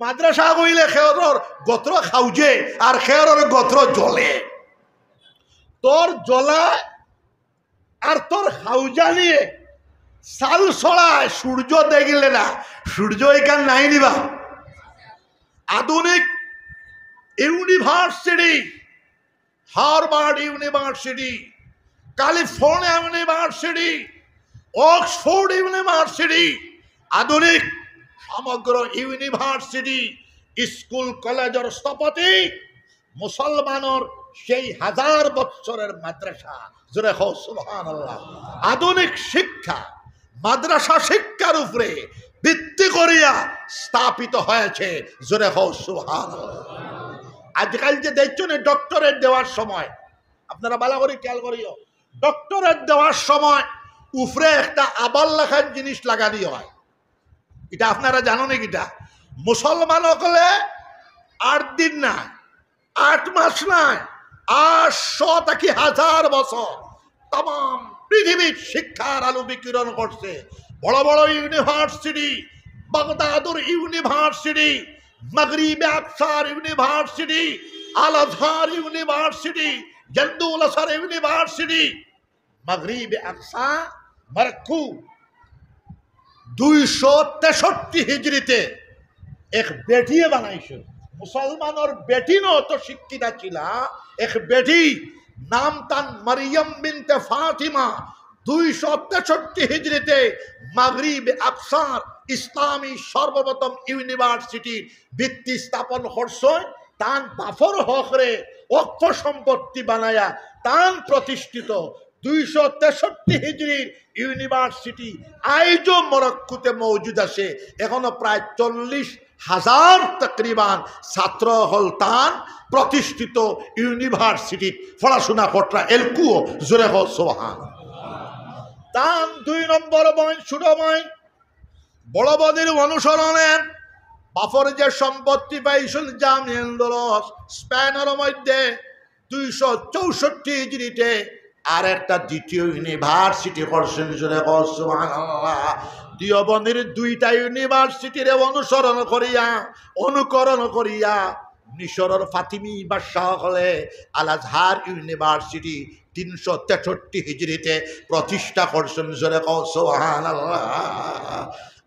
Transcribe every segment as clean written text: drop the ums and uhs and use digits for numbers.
মাদ্রাসা কইলে খেয়রর গোত্র খাউজে আর খেয়রর গোত্র জ্বলে তোর জ্বলা আর তোর খাউজা নিয়ে সাল ছড়ায় সূর্য দেখলে না সূর্য এখান নাই নিবা আধুনিক university Harvard university California university Oxford university আধুনিক সমগ্র ইউনিভার্সিটি স্কুল কলেজের স্থপতি মুসলমানের সেই হাজার বছরের মাদ্রাসা জোরে হো সুবহানাল্লাহ আধুনিক শিক্ষা মাদ্রাসা শিক্ষার উপরে ভিত্তি করিয়া স্থাপিত হয়েছে জোরে হো সুবহানাল্লাহ আজকাল যে দেখছেন ডক্টরেট দেওয়ার সময় আপনারা ভালো করে খেয়াল করিও ডক্টরেট দেওয়ার সময় উপরে একটা আবাল লেখার জিনিস লাগানি হয় এটা আপনারা জানো নাকি এটা মুসলমান হলে 8 দিন না 8 মাস নয় 800 থেকে 1000 বছর তাম পৃথিবীর শিক্ষার আলো বিকিরণ করছে বড় বড় ইউনিভার্সিটি বাগদাদুর ইউনিভার্সিটি মাগরিবে আকসার ইউনিভার্সিটি আল আজহার ইউনিভার্সিটি জন্দুল আসর ইউনিভার্সিটি মাগরিবে আকসা মরক্কো 263 হিজরিতে এক বেটিয়ে বানাইছে মুসলমানের বেটি নো তো শিক্ষিতা ছিল এক বেটি নাম তান মারিয়াম বিনতে ফাতিমা 263 হিজরিতে মাগরিবে আকসার ইসলামী সর্বপ্রথম ইউনিভার্সিটি ভিত্তি স্থাপন করছে তান বাফর হকরে ওয়াকফ সম্পত্তি বানায়া তান প্রতিষ্ঠিত 263 হিজরির ইউনিভার্সিটি আইজো মরক্কোতে মৌজুদ আছে এখনো প্রায় 40,000 তকরিবান ছাত্র হল তান প্রতিষ্ঠিত ইউনিভার্সিটি পড়াশোনা করা এলকুও জোরে হো সুবহান তান 2 নম্বর বই ছোট বই বড় বদির অনুসরণে বাফর যে সম্পত্তি পাইছিল জামিয়ান্দরস স্পেনের মধ্যে 264 হিজরিতে আর একটা দ্বিতীয় ইউনিভার্সিটি করছেন জোরে সুবহানাল্লাহ দিওবন্দের 2টা ইউনিভার্সিটির অনুকরণ করিয়া মিশরের ফাতিমি বাদশাহ হলে আল আজহার ইউনিভার্সিটি 363 হিজরিতে প্রতিষ্ঠা করছেন জোরে সুবহানাল্লাহ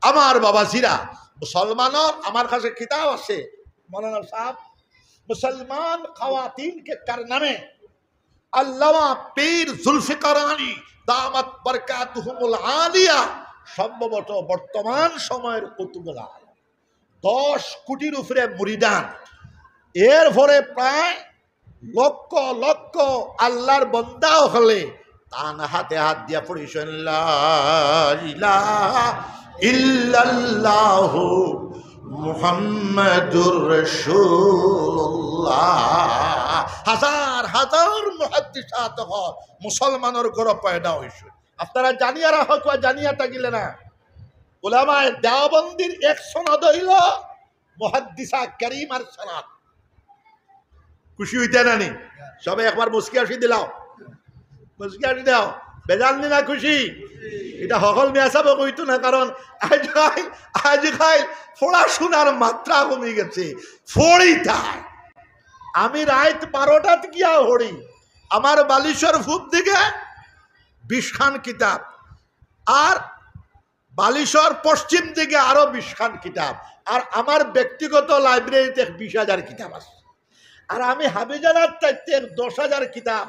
আমার বাবাজিরা মুসলমানের আমার কাছে কিতাব আছে মৌলানা সাহেব মুসলমান খাওয়াতিন কে কারনামে আল্লামা পীর জুলফিকার আলী দামাত বরকাতুহুমুল আলিয়া সম্ভবত বর্তমান সময়ের কুতুবুল আলম 10 কোটির উপরে মুরিদান এর পরে প্রায় লক্ষ লক্ষ আল্লাহর বান্দা হলে তান হাতে হাত দিয়া পড়িছেন লা ইলাহা ইল্লাল্লাহু মুহাম্মাদুর রাসূলুল্লাহ হাজার হাজার মুহাদ্দিসাত মুসলমানের ঘর পয়দা হইছে আপনারা জানিয়া রাখো জানিয়া থাকিলে না উলামায়ে দেওবন্দির এক সনদ হইল মুহাদ্দিসা কারীমার সনদ খুশি হইতে নানি সবাই একবার মুস্কি আসি দিলাও মুস্কি আসি দাও বেজাননি না খুশি এটা সকল মেয়াসাবে কইতো না কারণ আজকাল পড়াশোনার মাত্রা কমে গেছে ফড়ি তাই আমি রাত 12টাত গিয়া হড়ি আমার বালিশ্বর ফুপ দিকে 20 খান কিতাব আর বালিশ্বর পশ্চিম দিকে আরো 20 খান কিতাব আর আমার ব্যক্তিগত লাইব্রেরিতে 20,000 কিতাব আছে আর আমি হাবিজানার চাইতে 10,000 কিতাব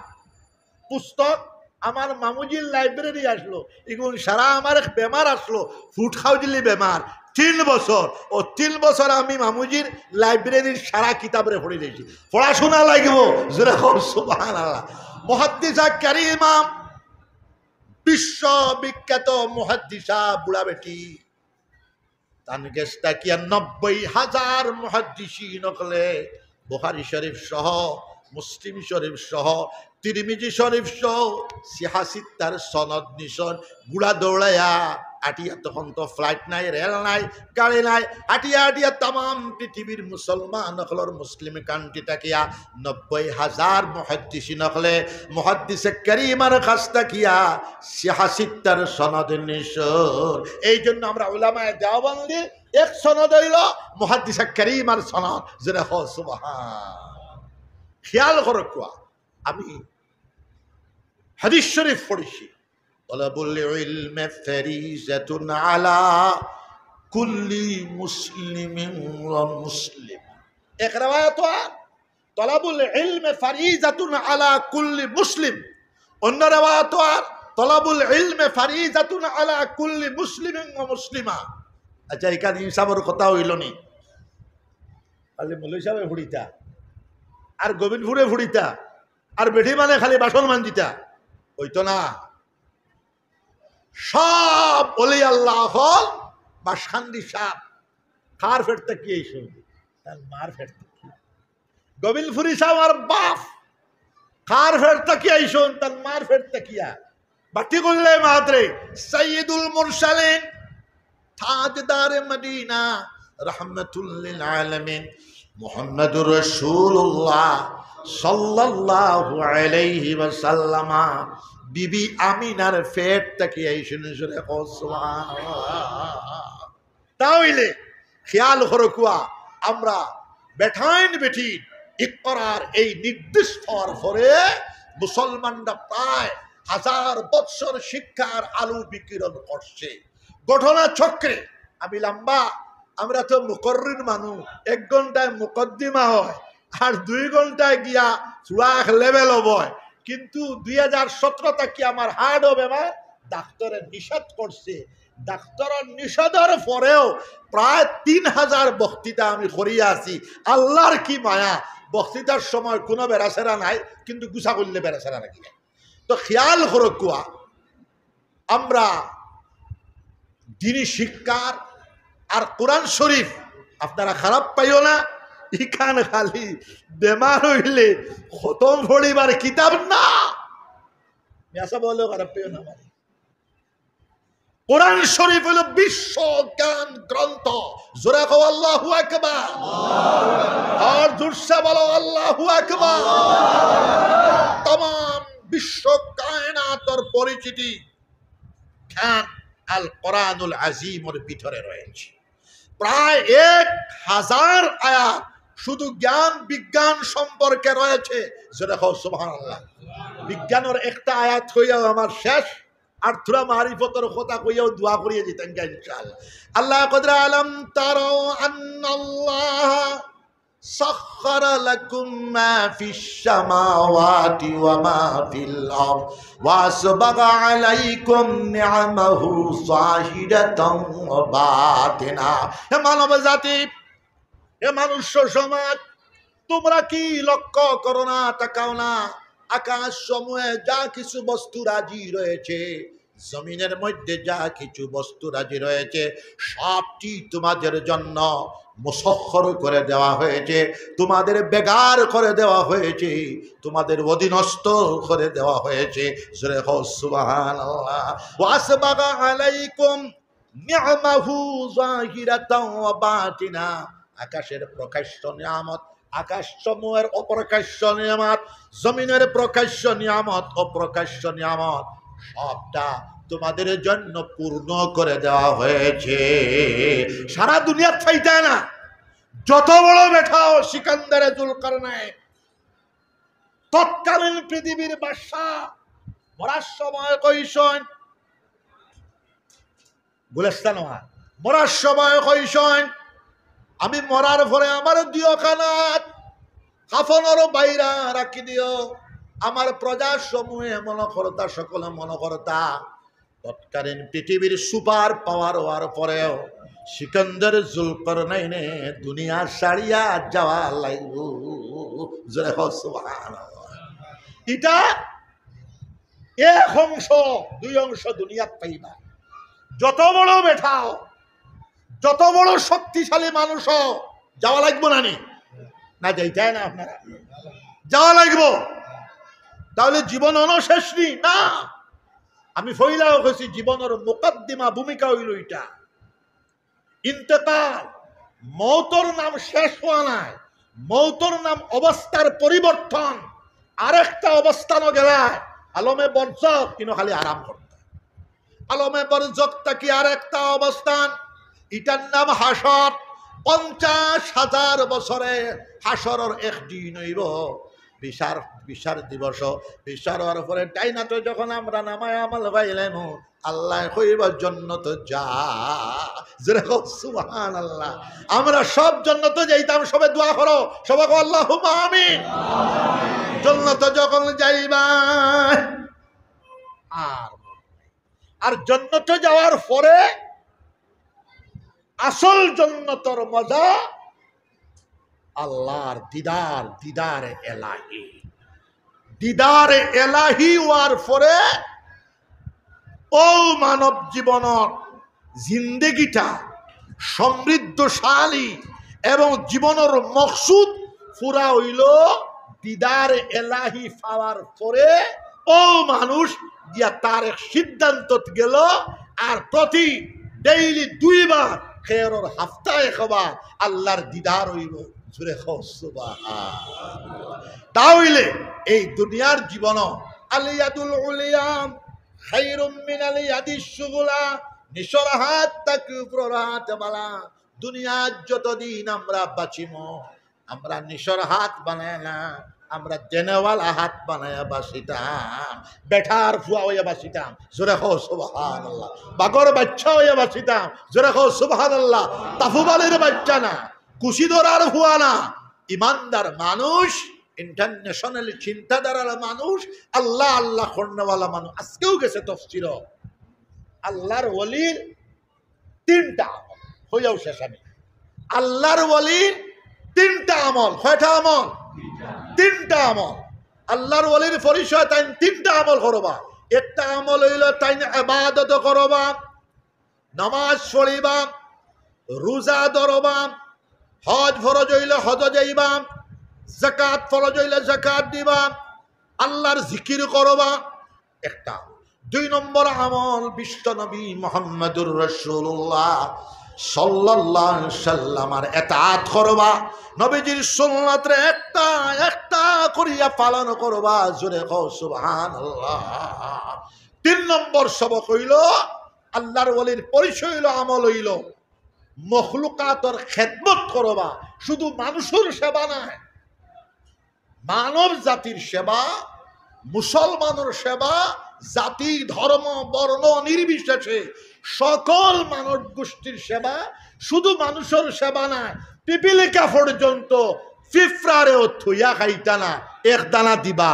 পুস্তক আমার মামুজির লাইব্রেরি আসলো এগুলো সারা আমার এক বেমার আসলো ফুট খাওয়াইলি বেমার 3 বছর ও 3 বছর আমি মামুজির লাইব্রেরির সারা কিতাবরে পড়ে দিয়েছি পড়াশোনা লাগবো জোরে সুবহানাল্লাহ মুহাদ্দিসা কারীমা বিশ্ববিখ্যাত মুহাদ্দিসা বুড়া বেটি তানকেস্তা কি 90,000 মুহাদ্দিসিন নকলে বুখারী শরীফ সহ মুসলিম শরীফ সহ তিরমিজি শরীফ সহ সিহাসিত্তার সনদ নিশন গুড়া দৌড়াইয়া আটিয়া তখন তো ফ্লাইট নাই রেল নাই গাড়ি নাই আটিয়া আটিয়া তাম পৃথিবীর মুসলমান নকলর মুসলিম কান্ট্রি তাকিয়া 90,000 মুহাদ্দিসি নকলে মুহাদ্দিসে কারীমার কাছ তাকিয়া সিহাসিত্তার সনদ নিশন এই জন্য আমরা উলামায়ে দেওবন্দি এক সনদ হইল মুহাদ্দিস কারীমার সনদ, যেটা হ সুবহান। খেয়াল করো কোয়া, আমি হাদিস শরীফ পড়েছি, তালাবুল ইলমি ফারিজাতুন আলা কুল্লি মুসলিমিন ওয়া মুসলিম। এক riwayat তালাবুল ইলমি ফারিজাতুন আলা কুল্লি মুসলিম, অন্য riwayat তালাবুল ইলমি ফারিজাতুন আলা কুল্লি মুসলিমিন ওয়া মুসলিমা। আচ্ছা, এখানে হিসাবের কথা হইল নি, খালি মৌলভী সাহেব ফুড়িতা আর গোবিন্দপুরে ফুড়িতা আর বেঠি মানে খালি বাসন মানজিতা হইতো না। সব ওলি আল্লাহ হল বাসখান্দি সাপ খার ফেরতে কি এই শুনবি তার মার ফেরতে কি, গোবিন্দপুরি সাহেব আর বাপ খার ফেরতে কি এই শুন তার মার ফেরতে কিয়া বাটি করলে মাত্রে সৈয়দুল মুরসালিন তাজদার মদিনা রহমতুল লিল আলামিন মুহাম্মদুর রাসূলুল্লাহ সাল্লাল্লাহু আলাইহি ওয়াসাল্লাম বিবি আমিনার পেট থেকে আইসেন জোরে সুবহানাল্লাহ। তাহলে খেয়াল করো কুয়া, আমরা বেঠাইন বেঠি ইকরার এই নির্দেশ পাওয়ার পরে মুসলমানরা প্রায় 1000 বৎসর শিক্ষার আলো বিকিরণ করছে। ঘটনা চক্রে আমি লম্বা, আমরা তো মুকররির মানুষ, 1 ঘন্টায় মুকদ্দিমা হয় আর 2 ঘন্টায় গিয়া চূড়াক লেভেল হয়, কিন্তু 2017 থেকে আমার হার্ট হবে আমার ডাক্তারের নিষেধ করছে। ডাক্তারের নিষেধের পরেও প্রায় 3000 বক্তৃতা আমি করিয়া আছি। আল্লাহর কি মায়া, বক্তৃতার সময় কোনো বেড়াছেরা নাই, কিন্তু গুছা করলে বেড়াছেরা নাকি। তো খেয়াল করো কুয়া, আমরা দিনী শিক্ষার আর কোরআন শরীফ আপনারা খারাপ পাইও না, ইখান খালি বেমার হইলে খতম পড়িবার কিতাব না, মেসা বলেও খারাপ পাইও না। মানে কোরআন শরীফ হলো বিশ্ব জ্ঞান গ্রন্থ। জোরে কও আল্লাহু আকবার, আর জোরসে বলো আল্লাহু আকবার। तमाम বিশ্ব কায়নাতের পরিচিতি জ্ঞান আল কোরআনুল আজিমের ভিতরে রয়েছে। প্রায় 1000 আয়াত শুধু জ্ঞান বিজ্ঞান সম্পর্কে রয়েছে। যেটা কও সুবহানাল্লাহ। বিজ্ঞানের একটা আয়াত হইয়াও আমার শেষ, আর থোড়া মারিফতের কথা কইয়াও দোয়া করিয়ে দিতেন ইনশাআল্লাহ। আল্লাহ কদরা আলম তারাও আন্নাল্লাহ সাখখারা লাকুম মা ফিস সামাওয়াতি ওয়া মা ফিল আরদ ওয়া আসবাগা আলাইকুম নি'মাহু যাহিরাতান ওয়া বাতিনা। হে মানব জাতি, হে মানুষ সমাজ, তোমরা কি লক্ষ্য করো না, তাকাও না, আকাশ সমূহে যা কিছু বস্তু রাজি রয়েছে, জমিনের মধ্যে যা কিছু বস্তু রাজি রয়েছে, সবটি তোমাদের জন্য মুসখ্খর করে দেওয়া হয়েছে, তোমাদের বেগার করে দেওয়া হয়েছে, তোমাদের অধীনস্থ করে দেওয়া হয়েছে। জোরে কও সুবহানাল্লাহ। ওয়া আসবাগা আলাইকুম নি'মাহু যাহিরাতান ওয়া বাতিনা। আকাশের প্রকাশ্য নিয়ামত, আকাশ সমূহের অপ্রকাশ্য নিয়ামত, জমিনের প্রকাশ্য নিয়ামত, অপ্রকাশ্য নিয়ামত, সবটা তোমাদের জন্য পূর্ণ করে দেওয়া হয়েছে। সারা দুনিয়ার চাইতে না, যত বড় বেঠাও সিকান্দারে জুলকারনাইন, তৎকালীন পৃথিবীর বাদশা, মরার সময় কইসন গুলিস্তান, মরার সময় কইসন আমি মরার পরে আমার দিও কানাত কাফনের বাইরা রাখি দিও, আমার প্রজা সমূহে মনকর্তা সকলে মনকর্তা। তৎকালীন পৃথিবীর সুপার পাওয়ার হওয়ার পরেও সিকান্দার জুলকারনাইনে দুনিয়া ছাড়িয়া যাওয়া লাগব। জোরে কও সুবহানাল্লাহ। এটা 1 অংশ 2 অংশ দুনিয়াত পাইবা। যত বড় বেঠাও, যত বড় শক্তিশালী মানুষ যাওয়া লাগবো না, না যাইতাই না, আপনারা যাওয়া লাগবো। তাহলে জীবন অনশেষ নি না। আমি ফইলাও কইছি জীবনের মুকদ্দিমা ভূমিকা হইল এটা ইন্তেকাল। মৌতর নাম শেষ হওয়া নাই, মৌতর নাম অবস্থার পরিবর্তন। আরেকটা অবস্থানও গেলায় আলমে বরজক, কিন্তু খালি আরাম করতে। আলমে বরজক থাকি আরেকটা অবস্থান ইটার নাম হাসর। 50,000 বছরে হাসরের একদিন হইব বিচার দিবস। বিচার হওয়ার পরে ডাইনা তো যখন আমরা নামায় আমল পাইলাম, আল্লাহ কইব জান্নাত যা। জোরে কও সুবহানাল্লাহ। আমরা সব জান্নাতে যাইতাম, সবে দোয়া করো, সবাই কও আল্লাহুম্মা আমিন। জান্নাতে যখন যাইবা আর জান্নাতে যাওয়ার পরে আসল জান্নাতের মজা আল্লাহর দিদার, দিদারে এলাহি। দিদারে এলাহি হওয়ার পরে ও মানব জীবনের জিন্দেগিটা সমৃদ্ধশালী এবং জীবনের মকসুদ পুরা হইল দিদার এলাহি পাওয়ার পরে ও মানুষ দিয়া তার এক সিদ্ধান্ত গেল আর প্রতি ডেইলি 2 বার খেরর হাফতায় খাবার আল্লাহর দিদার হইল। জুড়ে তাহলে এই দুনিয়ার জীবন আলিয়াদুল উলিয়াম খায়রুম মিনাল ইয়াদিস সুগুলা, নিশর হাত তাকে উপর হাত বালা। দুনিয়ার যতদিন আমরা বাঁচিম আমরা নিশর হাত বানায় না, আমরা জেনেওয়ালা হাত বানায় বাসিতাম, বেঠার ফুয়া হইয়া বাসিতাম। জোরে হো সুবহানাল্লাহ। বাগর বাচ্চা হইয়া বাসিতাম। জোরে হো সুবহানাল্লাহ। তাফুবালের বাচ্চা না, কুশিদরার ফুয়া না, ইমানদার মানুষ, ইন্টারন্যাশনাল চিন্তাধারার মানুষ, আল্লাহ আল্লাহ করনেওয়ালা মানুষ। আজকেও গেছে তফসির আল্লাহর ওলির 3টা আমল হইয়াও শেষ। আমি আল্লাহর ওলির 3টা আমল। কয়টা আমল? 3টা আমল। আল্লাহর ওলির পরিচয় তাই 3টা আমল করবা। একটা আমল হইল তাই ইবাদত করবা, নামাজ পড়িবা, রোজা ধরবা, হজ ফরজ হইলে হজ যাইবা, যাকাত ফরজ হইলে যাকাত দিবা, আল্লাহর জিকির করবা। একটা 2 নম্বর আমল বিশ্বনবী মুহাম্মদুর রাসূলুল্লাহ সাল্লাল্লাহু আলাইহি সাল্লামের ইতাআত করবা, নবীজির সুন্নাতরে একটা একটা করিয়া পালন করবা। জোরে কও সুবহানাল্লাহ। 3 নম্বর সবক হইল আল্লাহর ওলির পরিচয় হইল আমল হইল মখলুকাতের খেদমত করবা। শুধু মানুষের সেবা নয়, মানব জাতির সেবা, মুসলমানের সেবা, জাতি ধর্ম বর্ণ নির্বিশেষে সকল মানব গোষ্ঠীর সেবা। শুধু মানুষের সেবা নয়, পিপিলিকা পর্যন্ত পিঁপড়ারেও থইয়া খাইতা না, 1 দানা দিবা।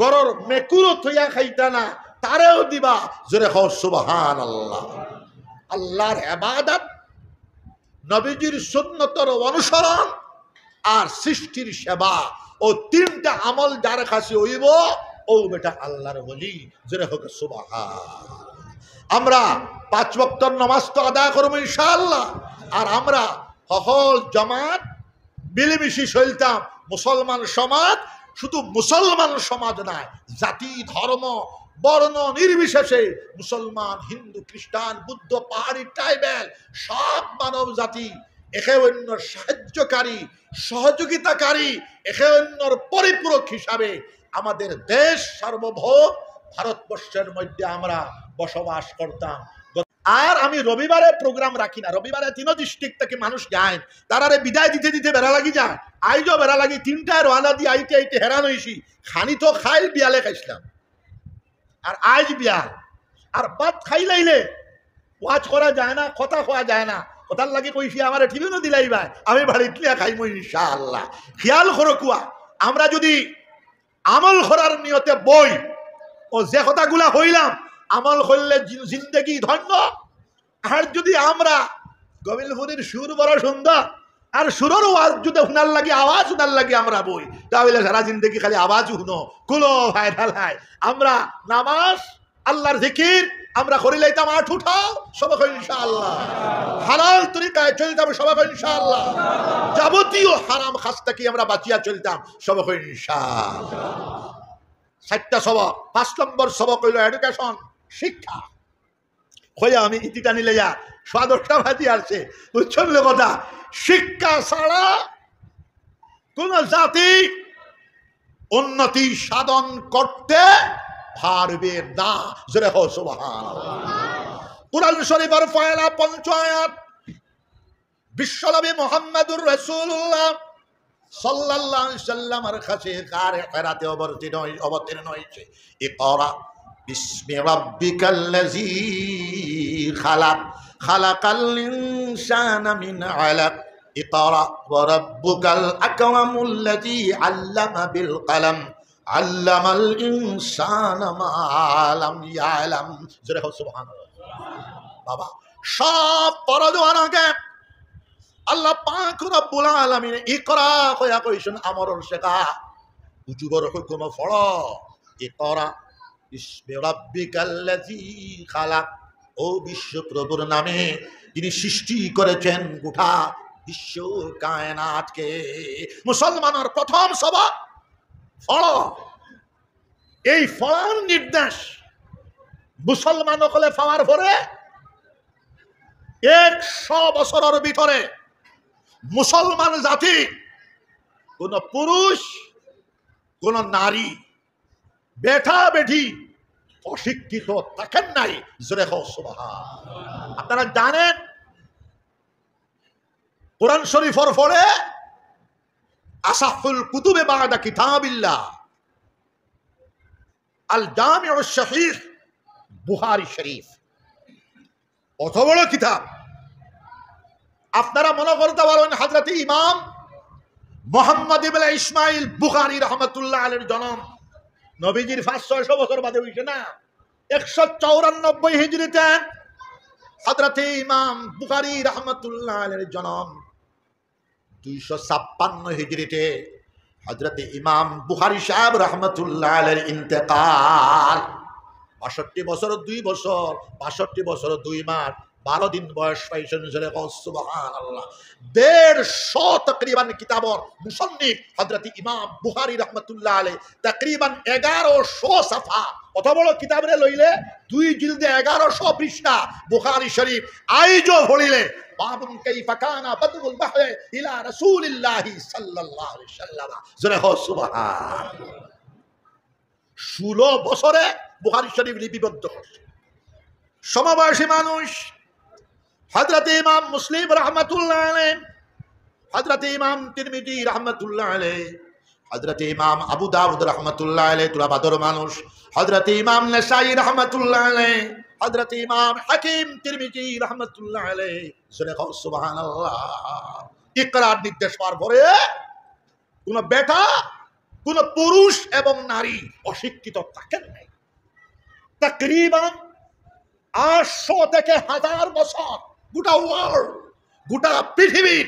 গরর মেকুরও থইয়া খাইতা না, তারেও দিবা। জোরে কও সুবহানাল্লাহ। আল্লাহর ইবাদত, নবীজির সুন্নতের অনুসরণ আর সৃষ্টির সেবা, ও 3টা আমল যার কাছে হইব ও বেটা আল্লাহর ওলি। জোরে হোক সুবহানাল্লাহ। আমরা 5 ওয়াক্তের নামাজ তো আদায় করবো ইনশাআল্লাহ। আর আমরা সকল জামাত মিলেমিশে চলতাম। মুসলমান সমাজ শুধু মুসলমান সমাজ নয়, জাতি ধর্ম বর্ণ নির্বিশেষে মুসলমান, হিন্দু, খ্রিস্টান, বুদ্ধ, পাহাড়ি, ট্রাইবেল সব মানব জাতি একে অন্যর সাহায্যকারী, সহযোগিতাকারী, একে অন্যর পরিপূরক হিসাবে আমাদের দেশ সার্বভৌম ভারতবর্ষের মধ্যে আমরা বসবাস করতাম। আর আমি রবিবারে প্রোগ্রাম রাখি না। রবিবারে 3 ডিস্ট্রিক্ট থেকে মানুষ যায়, তারারে বিদায় দিতে দিতে বেড়া লাগি যায়। আইজও বেড়া লাগি 3টায় রওনা দিয়ে আইতে আইতে হেরান হয়েছি। খানি তো খাইল, বিয়ালে খাইছিলাম। আর আজ বিয়াল আর ভাত খাইলাইলে ওয়াজ করা যায় না, কথা খাওয়া যায় না। কথার লাগে কইছি আমার ঠিকই দিলাই ভাই, আমি বাড়িতে খাইব ইনশাআল্লাহ। খেয়াল করো কুয়া, আমরা যদি আমল করার নিয়তে বই ও যে কথাগুলা হইলাম আমল করলে জিন্দেগি ধন্য। আর যদি আমরা গোবিন্দপুরের সুর বড় সুন্দর আর সুরের ওয়াজ যদি শোনার লাগে, আওয়াজ শোনার লাগে আমরা বই, তাহলে সারা জিন্দেগি খালি আওয়াজ শুনো কুলো ভাই ঢালাই। আমরা নামাজ আল্লাহর জিকির আমরা করি লাইতাম 8 উঠাও সবাই ইনশাআল্লাহ। হালাল তরিকায় চলতাম সবাই ইনশাআল্লাহ। যাবতীয় হারাম খাস্তাকি আমরা বাঁচিয়া চলতাম সবাই ইনশাআল্লাহ। 7টা সবক। 5 নম্বর সবক হইল এডুকেশন, শিক্ষা। হইয়া আমি ইতিটা নিলে যা 10টা বাজি আসছে, বুঝছেন কথা। শিক্ষা ছাড়া কোন জাতি উন্নতি সাধন করতে পারবে না। জোরে হো সুবহানাল্লাহ। কুরআন শরীফের পয়লা 5 আয়াত বিশ্বনবী মুহাম্মদুর রাসূলুল্লাহ সাল্লাল্লাহু আলাইহি সাল্লামের কাছে হেরাতে অবতীর্ণ হয়েছে। ইকরা বিসমি রাব্বিকাল্লাযী খালাক খালাকাল ইনসানা মিন আলাক ইকরা ওয়া রাব্বুকাল আকরামুল্লাযী আল্লামা বিল কলম আল্লামাল ইনসানা মা লাম ইয়ালাম। জোরে হোক সুবহানাল্লাহ। বাবা সব পরদওয়ানাকে আল্লাহ পাক রব্বুল আলামিন ইকরা কয়া কইছেন আমরর শেখা উজুবর হুকুম ফড়। ইকরা বিসমি রাব্বিকাল্লাযী খালাক, ও বিশ্ব প্রভুর নামে যিনি সৃষ্টি করেছেন গোটা বিশ্ব কায়নাতকে। মুসলমানের প্রথম সবক ফড়। এই ফড়ার নির্দেশ মুসলমান হলে পাওয়ার পরে 100 বছরের ভিতরে মুসলমান জাতি কোন পুরুষ কোন নারী বেটা বেটি অশিক্ষিত থাকেন নাই। জোরে হোক সুবহান। আপনারা জানেন কোরআন শরীফের পরে আসাহুল কুতুবে বাদা কিতাবিল্লাহ আল জামিউস সহিহ বুখারী শরীফ, অত বড় কিতাব। আপনারা মনে করতে পারেন হযরত ইমাম মুহাম্মদ ইবনে ইসমাইল বুখারী রাহমাতুল্লাহ আলাইহির জন্ম নবীজির 500-600 বছর বাদে হইছে না। 194 হিজরিতে হযরত ইমাম বুখারী রাহমাতুল্লাহ আলাইহির জন্ম। 256 হিজরিতে হযরত ইমাম বুখারী সাহেব রাহমাতুল্লাহ আলাইহির ইন্তেকাল। 62 বছর 2 বছর, 62 বছর 2 মাস, 12 দিন বয়স পাইছেন। সুবহানাল্লাহ। 150 তকরিবান কিতাবর মুসন্নিফ হযরত ইমাম বুখারী রাহমাতুল্লাহ আলাইহি তকরিবান 1100 সাফা। কত বড় কিতাবরে লইলে 2 জিলদে 1100 পৃষ্ঠা বুখারী শরীফ। আইজো পড়িলে বাবুন কাইফা কানা বাদুল বাহরে ইলা রাসূলিল্লাহি সাল্লাল্লাহু আলাইহি ওয়াসাল্লাম। জোরে হোক সুবহান। 16 বছরে বুখারী শরীফ লিপিবদ্ধ করছে। সমবয়সী মানুষ হযরত ইমাম মুসলিম রাহমাতুল্লাহ আলাইহি, হযরত ইমাম তিরমিজি রাহমাতুল্লাহ আলাইহি, হযরত ইমাম আবু দাউদ রাহমাতুল্লাহ আলাইহি তুলাবাদর মানুষ, হযরত ইমাম নাসাই রাহমাতুল্লাহ আলাইহি, হযরত ইমাম হাকিম তিরমিজি রাহমাতুল্লাহ আলাইহি। সুবহানাল্লাহ। ইকরার নির্দেশ পাওয়ার পরে কোন বেটা কোন পুরুষ এবং নারী অশিক্ষিত থাকেন নাই। তকরিবান 800 থেকে 1000 বছর গোটা ওয়ার্ল্ড, গোটা পৃথিবীর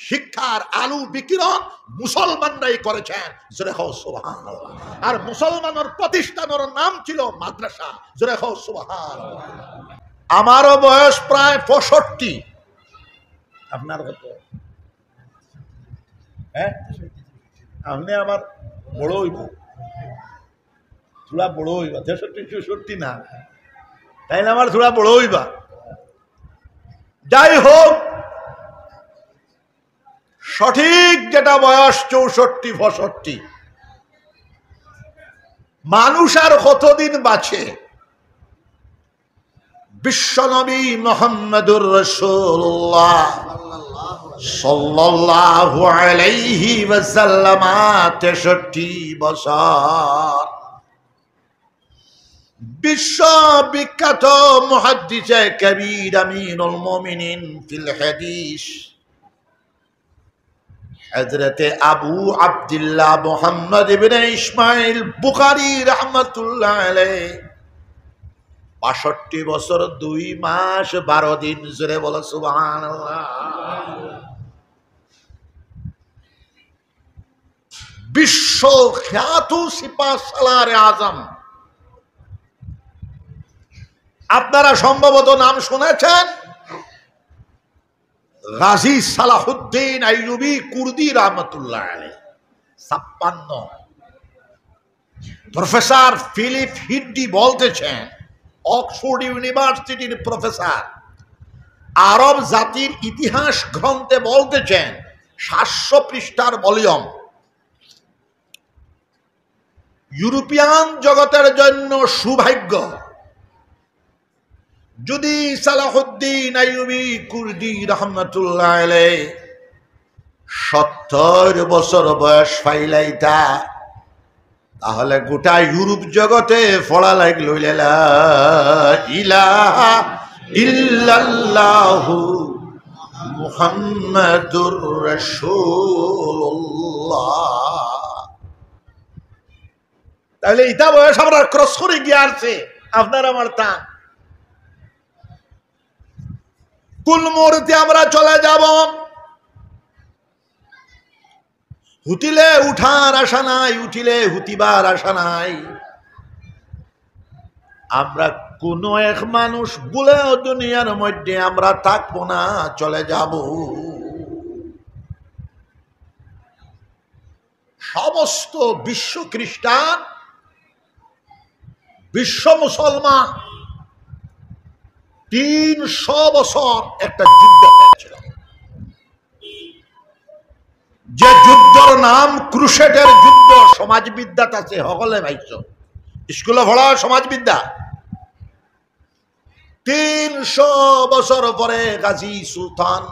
শিক্ষার আলু বিকিরণ মুসলমানরাই করেছেন। জোরে হোক সুবহানাল্লাহ। আর মুসলমানের প্রতিষ্ঠানের নাম ছিল মাদ্রাসা। জোরে হোক সুবহানাল্লাহ। আমারও বয়স প্রায় 65। আপনার কত? হ্যাঁ, আপনি আমার বড় হইব, থোড়া বড় হইবা। 63-64 না, তাইলে আমার থোড়া বড় হইবা। যাই হোক, সঠিক যেটা বয়স 64-65। মানুষ আর কতদিন বাঁচে? বিশ্বনবী মুহাম্মদুর রাসূলুল্লাহ সাল্লাল্লাহু আলাইহি ওয়াসাল্লাম 63 বছর। বিশ্ব বিখ্যাত মুহাদ্দিসে কবির আমিনুল মুমিনিন ফিল হাদিস হযরত আবু আব্দুল্লাহ মুহাম্মদ ইবনে ইসমাইল বুখারী রাহমাতুল্লাহ আলাইহি 62 বছর 2 মাস 12 দিন। জোরে বলো সুবহানাল্লাহ। বিশ্ব খ্যাত সিপাহ সালারে আজম, আপনারা সম্ভবত নাম শুনেছেন, গাজী সালাহুদ্দিন আইয়ুবী কুর্দি রাহমাতুল্লাহ আলাইহি। 56। প্রফেসর ফিলিপ হিডি বলতেছেন, অক্সফোর্ড ইউনিভার্সিটির প্রফেসর, আরব জাতির ইতিহাস গ্রন্থে বলতেছেন 700 পৃষ্ঠার ভলিউম। ইউরোপিয়ান জগতের জন্য সৌভাগ্য যদি সালাহুদ্দিন আইয়ুবী কুর্দি রহমাতুল্লাহ আলাইহি 70 বছর বয়স পাইলাইতা, তাহলে গোটা ইউরোপ জগতে ফড়া লাগলো লা ইলাহা ইল্লাল্লাহু মুহাম্মাদুর রাসূলুল্লাহ। তাহলে ইটা বয়স আমরা ক্রস করে গিয়ে আসছে আপনার আমার তা কুল মুহূর্তে আমরা চলে যাব। হুতিলে উঠার আশা নাই, উঠিলে হুতিবার আশা নাই। আমরা কোন এক মানুষ বলেও দুনিয়ার মধ্যে আমরা থাকবো না, চলে যাব। সমস্ত বিশ্ব খ্রিস্টান, বিশ্ব মুসলমান 300 বছর একটা যুদ্ধ হয়েছিল, যে যুদ্ধর নাম ক্রুসেডের যুদ্ধ। সমাজবিদ্যাত আছে সকলে ভাইছ, স্কুলে পড়া সমাজবিদ্যা। 300 বছর পরে গাজী সুলতান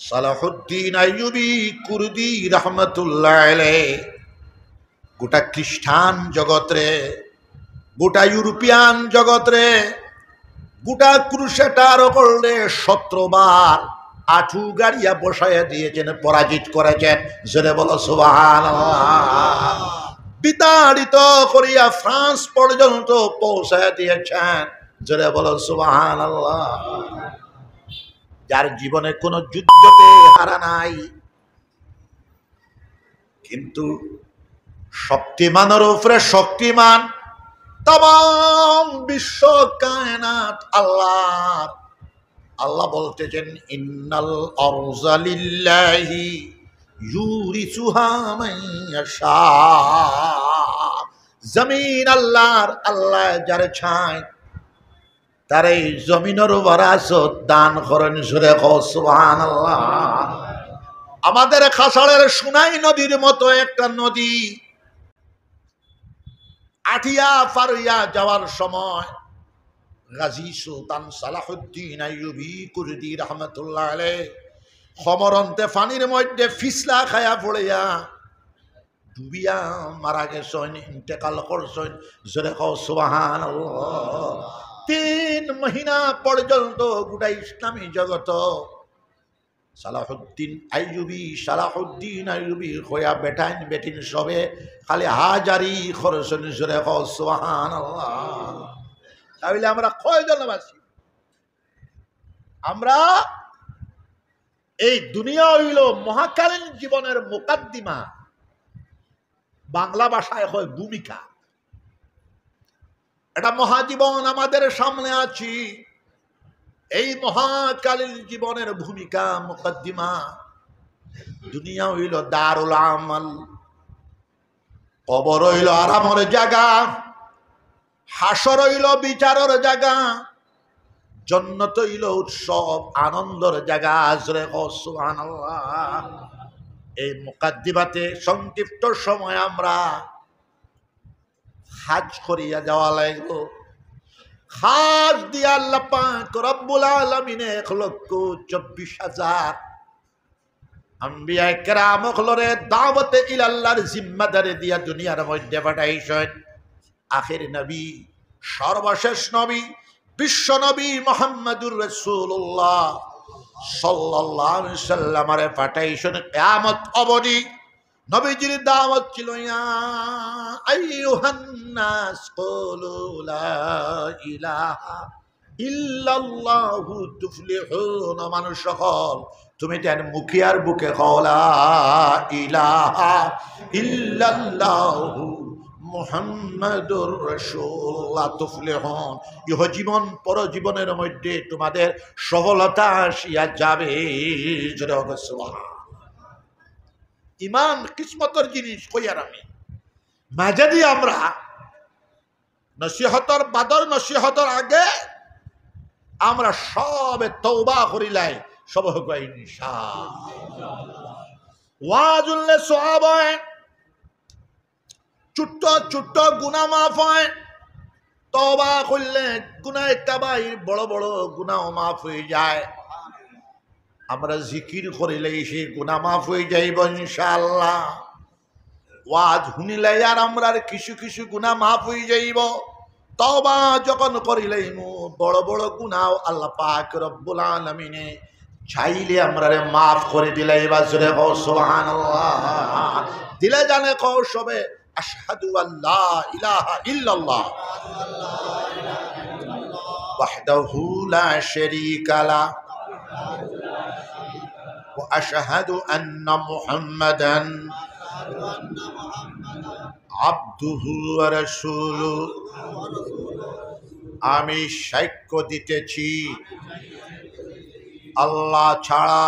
সালাহুদ্দিন আইয়ুবী কুর্দি রহমাতুল্লাহ আলাইহি গোটা খ্রিস্টান জগৎরে, গোটা ইউরোপিয়ান জগৎরে, গোটা ক্রুসেডার করলে 17 বার আঠু গাড়িয়া বসাইয়া দিয়েছেন, পরাজিত করেছেন। জোরে বলো সুবহানাল্লাহ। বিতাড়িত করিয়া ফ্রান্স পর্যন্ত পৌঁছায় দিয়েছেন। জোরে বলো সুবহানাল্লাহ। যার জীবনে কোনো যুদ্ধতে হারা নাই, কিন্তু শক্তিমানের উপরে শক্তিমান, তাম বিশ্ব কায়নাত আল্লাহ। আল্লাহ বলতেছেন ইন্নাল আরযা লিল্লাহি ইউরিসুহা মান ইয়াশা। জমিন আল্লাহর, আল্লাহ যারে চায় তার এই জমিনের ওয়ারাসত দান করেন। সুরে সুবহানাল্লাহ। আমাদের খাসাড়ের সুনাই নদীর মতো একটা নদী আঠিয়া পারিয়া যাওয়ার সময় গাজী সুলতান সালাহুদ্দিন আইয়ুবী কুর্দি রহমাতুল্লাহ আলাইহি খমরন্তে পানির মধ্যে ফিসলা খায়া পড়িয়া ডুবিয়া মারা গেছেন, ইন্তেকাল করছেন। জোরে সুবহানাল্লাহ। 3 মহিনা পর্যন্ত গোটা ইসলামী জগত সালাহুদ্দিন আইয়ুবী হইয়া বেটাইন বেটিন সবে খালি হাজারি খরচন। জোরে সুবহানাল্লাহ। তাহলে আমরা কয়জনবাসী? আমরা এই দুনিয়া হইল মহাকালীন জীবনের মুকাদ্দিমা, বাংলা ভাষায় হয় ভূমিকা। এটা মহাজীবন আমাদের সামনে আছি। এই মহাকালীন জীবনের ভূমিকা মুকাদ্দিমা। দুনিয়া হইল দারুল আমাল, কবর হইল আরামের জায়গা, হাসর হইল বিচারের জায়গা, জান্নাত হইল উৎসব আনন্দের জায়গা। আজরে সুবহানাল্লাহ। এই মুকাদ্দিমাতে সংক্ষিপ্ত সময় আমরা হাজ করিয়া যাওয়া লাগব। হাজ দিয়া আল্লাহ পাক রব্বুল আলামিনে 1,24,000 আম্বিয়া কেরাম হলরে দাওয়াতে ইলাল্লাহর জিম্মাদারি দিয়া দুনিয়ার মধ্যে পাঠাইছেন। আখির নবী, সর্বশেষ নবী, বিশ্ব নবী মুহাম্মদুর রাসূলুল্লাহ সাল্লাল্লাহু আলাইহি সাল্লামরে পাঠাইছেন কিয়ামত অবধি। নবীজির দাওয়াত ছিল ইয়া আইয়ুহান নাস কুলু লা ইলাহা ইল্লাল্লাহু তুফলিহুন। মানুষ সকল তুমি তেন মুখিয়ার বুকে কও লা ইলাহা ইল্লাল্লাহু মুহাম্মাদুর রাসূলুল্লাহ তুফলিহুন। ইহ জীবন পর জীবনের মধ্যে তোমাদের সফলতা আসিয়া যাবে। ইমান কিসমতের জিনিস কইয়ার আমি মাঝে দিয়ে আমরা নসিহতর বাদর নসিহতর আগে আমরা সবে তওবা করিলাই, সব হোক ইনশাআল্লাহ। ওয়াজুল্লে সওয়াব হয়, ছোট্ট ছোট্ট গুনাহ মাফ হয়, তওবা করলে গুনাহ কাবাইর বড় বড় গুনাহ মাফ হয়ে যায়। আমরা জিকির করিলেই সেই গুনাহ মাফ হয়ে যাইব ইনশাআল্লাহ। ওয়াজ শুনিলে আর আমরার কিছু কিছু গুনাহ মাফ হয়ে যাইব। তওবা যখন করিলেই বড় বড় গুনাহ আল্লাহ পাক রব্বুল আলামিনে চাইলে আমরারে মাফ করে দিলে। এবার জোরে কও সুবহানাল্লাহ। দিলে জানে কও সবে আশহাদু আল্লা ইলাহা ইল্লাল্লাহ ওয়াহদাহু লা শারীকা লা ওয়া আশহাদু আন্না মুহাম্মাদান আবদুহু ওয়া রাসূলুহু। আমি সাক্ষ্য দিতেছি আল্লাহ ছাড়া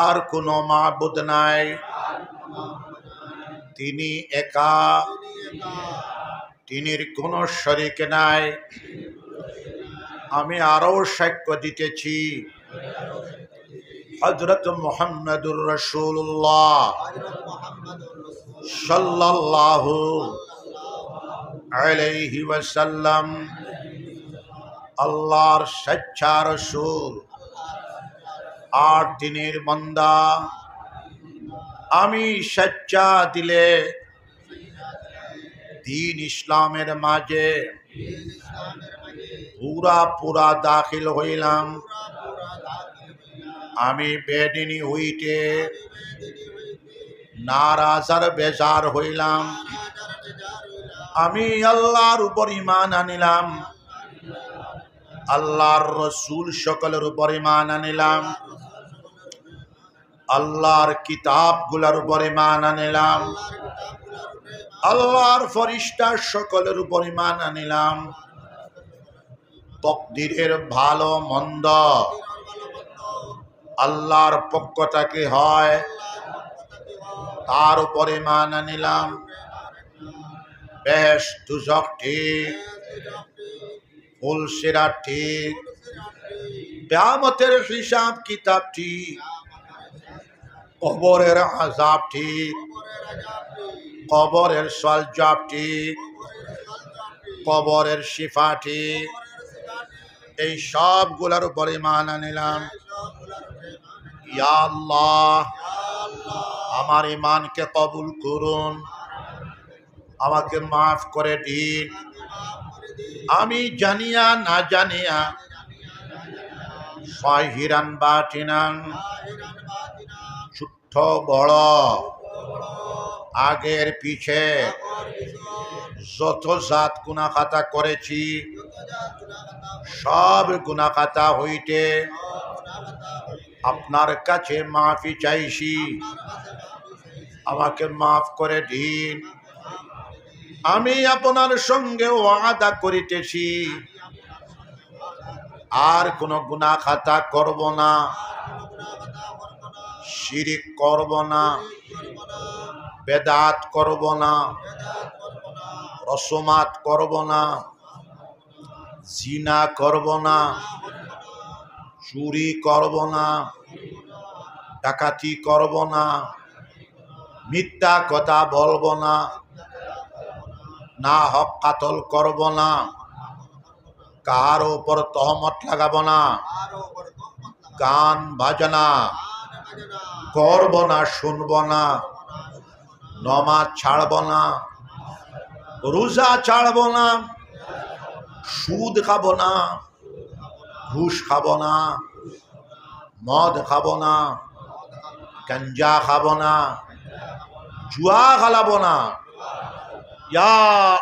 আর কোনো মাবুদ নাই, তিনি একা, তিনির কোনো শরীক নাই। আমি আরও সাক্ষ্য দিতেছি হযরত মুহাম্মদুর রাসূলুল্লাহ সাল্লাল্লাহু আলাইহি ওয়াসাল্লাম আল্লাহর সচ্চা রাসূল আর তিনির বান্দা। আমি সচ্চা দিলে দীন ইসলামের মাঝে পুরা দাখিল হইলাম। আমি বেদিনী হইতে নারাজ আর বেজার হইলাম। আমি আল্লাহর উপর ঈমান আনিলাম, আল্লাহর রসুল সকলের উপর ঈমান আনিলাম, আল্লাহর কিতাবগুলোর উপর ঈমান আনিলাম, আল্লাহর ফেরেশতা সকলের উপর ঈমান আনিলাম। তকদিরের ভালো মন্দ আল্লাহর পক্ষ থেকে হয়, তার উপর ঈমান আনিলাম। বেশ দুজক ঠিক, ফুলসিরাত ঠিক, কিয়ামতের হিসাব কিতাব ঠিক, কবরের আযাব ঠিক, কবরের সওয়াল জবাব ঠিক, কবরের শিফা ঠিক, এই সবগুলোর উপর ঈমান আনিলাম। ইয়া আল্লাহ, আমার ঈমানকে কবুল করুন, আমাকে মাফ করে দিন। আমি জানিয়া না জানিয়া সাহিরান বাতিনান, ছোট বড় আগের পিছে যত জাত গুনাহ খাতা করেছি সব গুনাহ খাতা হইতে আপনার কাছে মাফি চাইছি, আমাকে মাফ করে দিন। আমি আপনার সঙ্গে ওয়াদা করিতেছি আর কোনো গুনাহ খাতা করব না, শিরিক করব না, বেদাত করব না, রসমাত করব না, জিনা করব না, চুরি করব না, ডাকাতি করব না, মিথ্যা কথা বলবো না, না হক কাতল করব না, কার উপর তহমত লাগাবো না, গান বাজনা করব না, শুনব না, নমাজ ছাড়ব না, রোজা ছাড়ব না, সুদ খাবো না, ঘুষ খাবো না, মদ খাবো না, গাঞ্জা খাবো না, জুয়া খেলাবো না। ইয়া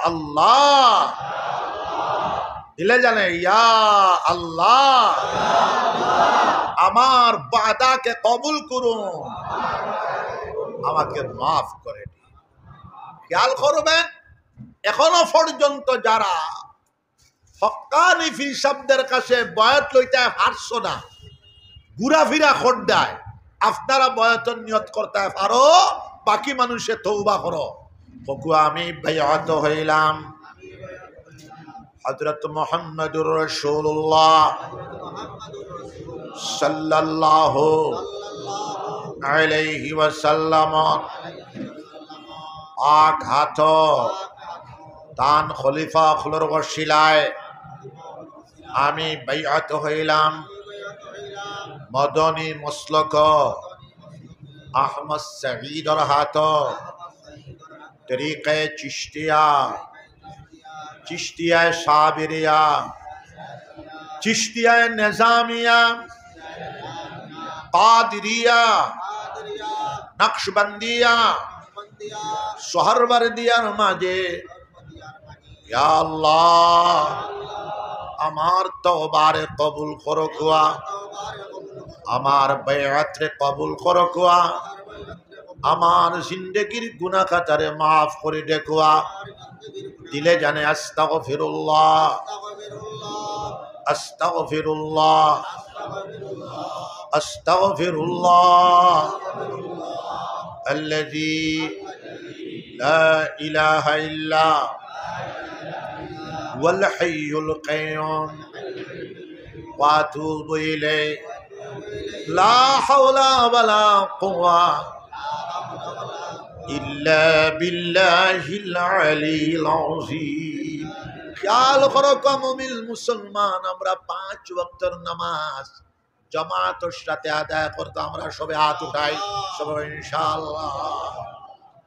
আল্লাহ, দিলে জানে ইয়া আল্লাহ, আমার ওয়াদাকে কবুল করুন, আমাকে মাফ করে দিন। খেয়াল করবেন, এখনো পর্যন্ত যারা হক্কানি ফির শব্দের কাছে বয়াত লইতে পারছো না, ঘুরাফিরা খোদ্দায়, আপনারা বয়াতন নিয়ত করতে পারো, বাকি মানুষে তওবা করো। আমি বাইআত হইলাম হযরত মুহাম্মদুর রাসূলুল্লাহ সাল্লাল্লাহু আলাইহি ওয়াসাল্লাম। আঘাত তান খলিফা খুলর ওসিলায় আমি বাইআত হইলাম মদনী মসলক আহমদ সঈদর হাত তরিকে চিশতিয়া চিশতিয়ায় সাবিরিয়া চিশতিয়ায় নিজামিয়া কাদিরিয়া নকশবন্দিয়া সোহরওয়ার্দিয়ার মাঝে ইয়া আল্লাহ আমার তওবারে কবুল করো কুয়া আমার বাইআতরে কবুল করো কুয়া আমার জিন্দেগির গুনাহ খাতারে মাফ করে দেখুয়া দিলে জানে আস্তাগফিরুল্লাহ আস্তাগফিরুল্লাহ আস্তাগফিরুল্লাহ الذي لا إله إلا هو الحي القيوم وأتوب إليه لا حول ولا قوة إلا بالله العلي العظيم খেয়াল করো মুমিন মুসলমান আমরা 5 ওয়াক্তের নামাজ জামাতের সাথে আদায় করতে আমরা সবে হাত উঠাই সবাই ইনশাআল্লাহ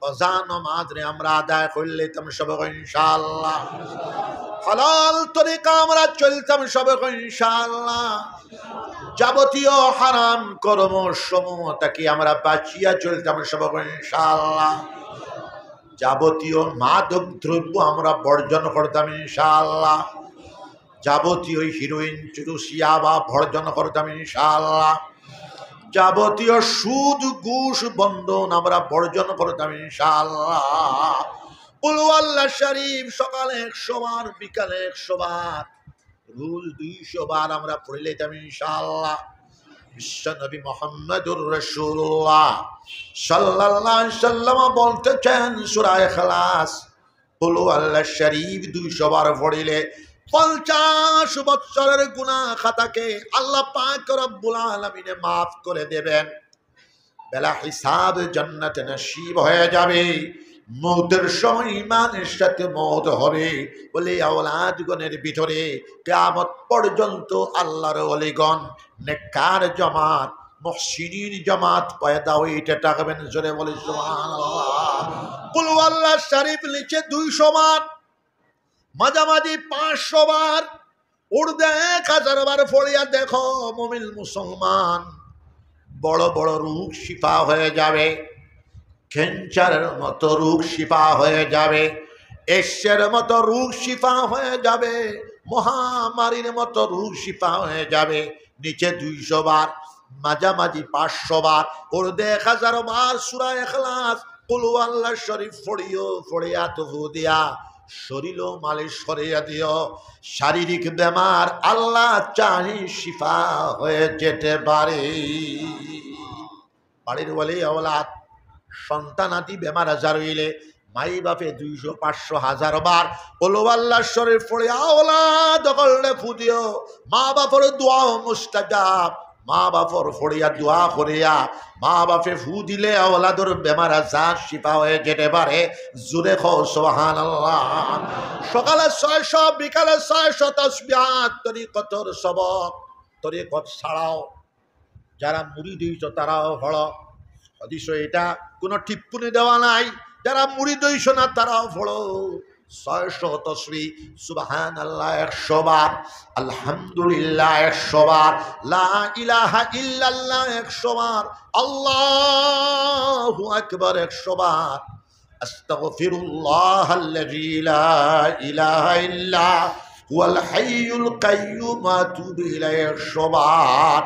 কজা নামাজ রে আমরা আদায় করলে তুমি সবাই ইনশাআল্লাহ হালাল তরিকা আমরা চলতাম সবাই ইনশাআল্লাহ যাবতীয় হারাম কর্ম সমূহ থেকে আমরা বাঁচিয়া চলতাম সবাই ইনশাআল্লাহ যাবতীয় মাদক দ্রব্য আমরা বর্জন করতাম ইনশাআল্লাহ যাবতীয় হিরোইন চুরুসিয়া বা বর্জন করতাম ইনশাআল্লাহ যাবতীয় সুদ ঘুষ বন্ধন আমরা বর্জন করতাম ইনশাআল্লাহ কুল আল্লাহ শরীফ সকালে 100 বার বিকালে 100 বার রোজ 200 বার আমরা পড়ে লইতাম ইনশাআল্লাহ বিশ্ব নবী মুহাম্মদুর রাসূলুল্লাহ সাল্লাল্লাহু আলাইহি সাল্লাম বলতেছেন সূরা ইখলাস কুল আল্লাহ শরীফ 200 বার পড়িলে 50 বছরের গুনাহ খাতাকে আল্লাহ পাক রব্বুল আলামিন maaf করে দেবেন বেলা হিসাব জান্নাতে নসিব হয়ে যাবে মওতের সময় ঈমানের সাথে মওত হবে বলে আওলাদগণের ভিতরে কিয়ামত পর্যন্ত আল্লাহর ওলিগণ নেককার জামাত মুহসিনিন জামাত পয়দা হইতে থাকবেন জোরে বলে সুবহানাল্লাহ কুল আল্লাহ শরীফ লিখে 200 বার মাঝামাঝি 500 বার উর্দে 1000 বার পড়িয়া দেখো মুমিন মুসলমান বড় বড় রোগ শিফা হয়ে যাবে ক্যান্সারের মতো রোগ শিফা হয়ে যাবে এসের মতো রোগ শিফা হয়ে যাবে মহামারীর মতো রোগ শিফা হয়ে যাবে নিচে 200 বার মাঝামাঝি 500 বার উর্দে 1000 বার সূরা ইখলাস কুল আল্লাহ শরীফ পড়িয়া তফু দিয়া শরীর মালিশ করিয়া দিও শারীরিক বেমার আল্লাহ চাহি শিফা হয়ে যেতে পারে বাড়ির ওয়ালি আওলাদ সন্তানাদি বেমার আজার হইলে মাই বাপে 200 500 1000 বার কুল আল্লাহ শরীফ পড়ে আওলাদ করলে ফুদিও মা বাপের দোয়া মুস্তাজাব মা বাপর ফড়িয়া দোয়া করিয়া মা বাপে ফু দিলে আওলাদর বেমার আজার শিফা হয়ে যেতে পারে জোরে কও সুবহানাল্লাহ সকালে 600 বিকালে 600 তাসবিহাত তরিকতর সবক তরিকত ছাড়াও যারা মুরিদ হইছো তারাও পড়ো হাদিস এটা কোনো টিপ্পনি দেওয়া নাই যারা মুরিদ হইছো না তারাও পড়ো 600 তসবিহ সুবহানাল্লাহ 100 বার আলহামদুলিল্লাহ 100 বার লা ইলাহা ইল্লাল্লাহ 100 বার আল্লাহু আকবার 100 বার আস্তাগফিরুল্লাহাল্লাযী লা ইলাহা ইল্লা হুয়াল হাইয়ুল কাইয়্যুম ওয়া আতুবু ইলাইহি 100 বার